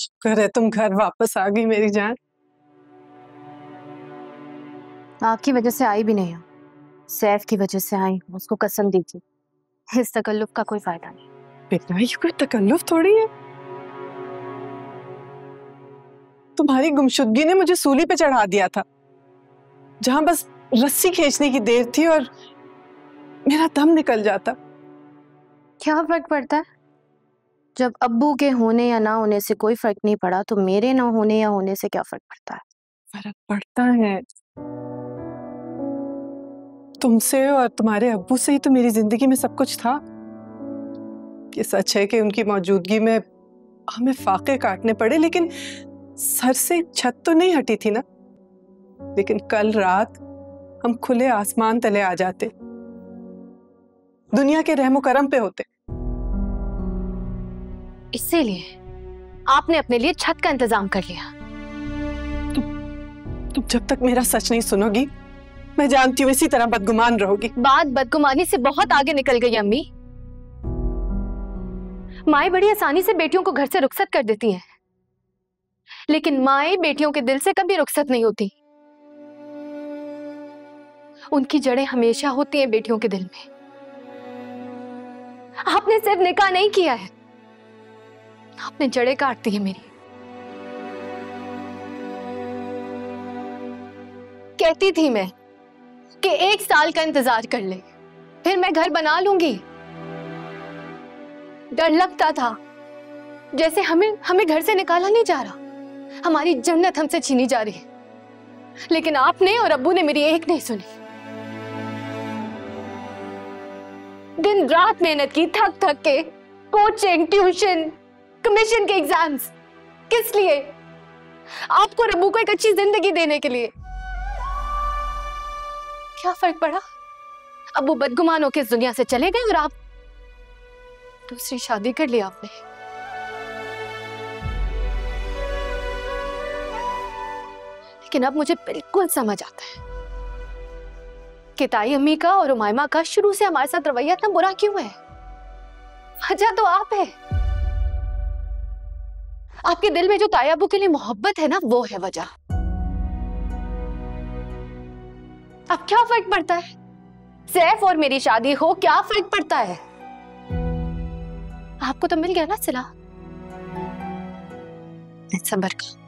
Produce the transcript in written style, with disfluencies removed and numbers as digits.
शुक्र है तुम घर वापस आ गई मेरी जान। आपकी वजह से आई भी नहीं हूँ, सैफ की वजह से आई हूँ। उसको कसम दीजिए इस तकल्लुफ का कोई फायदा नहीं। बेटा ये कोई तकल्लुफ थोड़ी है। तुम्हारी गुमशुदगी ने मुझे सूली पे चढ़ा दिया था, जहां बस रस्सी खींचने की देर थी और मेरा दम निकल जाता। क्या फर्क पड़ता है? जब अब्बू के होने या ना होने से कोई फर्क नहीं पड़ा, तो मेरे ना होने या होने से क्या फर्क पड़ता है? फर्क पड़ता है। तुमसे और तुम्हारे अब्बू से ही तो मेरी जिंदगी में सब कुछ था। ये सच है कि उनकी मौजूदगी में हमें फाके काटने पड़े, लेकिन सर से छत तो नहीं हटी थी ना। लेकिन कल रात हम खुले आसमान तले आ जाते, दुनिया के रहमो करम पे होते। इसीलिए आपने अपने लिए छत का इंतजाम कर लिया। तुम जब तक मेरा सच नहीं सुनोगी, मैं जानती हूँ इसी तरह बदगुमान रहोगी। बात बदगुमानी से बहुत आगे निकल गई अम्मी। माएं बड़ी आसानी से बेटियों को घर से रुखसत कर देती हैं, लेकिन माएं बेटियों के दिल से कभी रुखसत नहीं होती। उनकी जड़ें हमेशा होती हैं बेटियों के दिल में। आपने सिर्फ निकाह नहीं किया है, आपने जड़ें काट दी है मेरी। कहती थी मैं कि 1 साल का इंतजार कर ले, फिर मैं घर बना लूंगी। डर लगता था जैसे हमें घर से निकाला नहीं जा रहा, हमारी जन्नत हमसे छीनी जा रही है। लेकिन आपने और अब्बू ने मेरी एक नहीं सुनी। दिन रात मेहनत की, थक थक के, कोचिंग, ट्यूशन, कमीशन के एग्जाम्स। किस लिए? आपको और अब्बू को एक अच्छी जिंदगी देने के लिए। क्या फर्क पड़ा? अब्बू बदगुमान होकर इस दुनिया से चले गए और आप दूसरी शादी कर ली आपने। लेकिन अब मुझे बिल्कुल समझ आता है कि ताई अम्मी का और उमायमा का शुरू से हमारे साथ रवैया इतना बुरा क्यों है। वजह तो आप है। आपके दिल में जो ताई अब्बू के लिए मोहब्बत है ना, वो है वजह। अब क्या फर्क पड़ता है सैफ और मेरी शादी हो, क्या फर्क पड़ता है? आपको तो मिल गया ना सिला। सब्र का।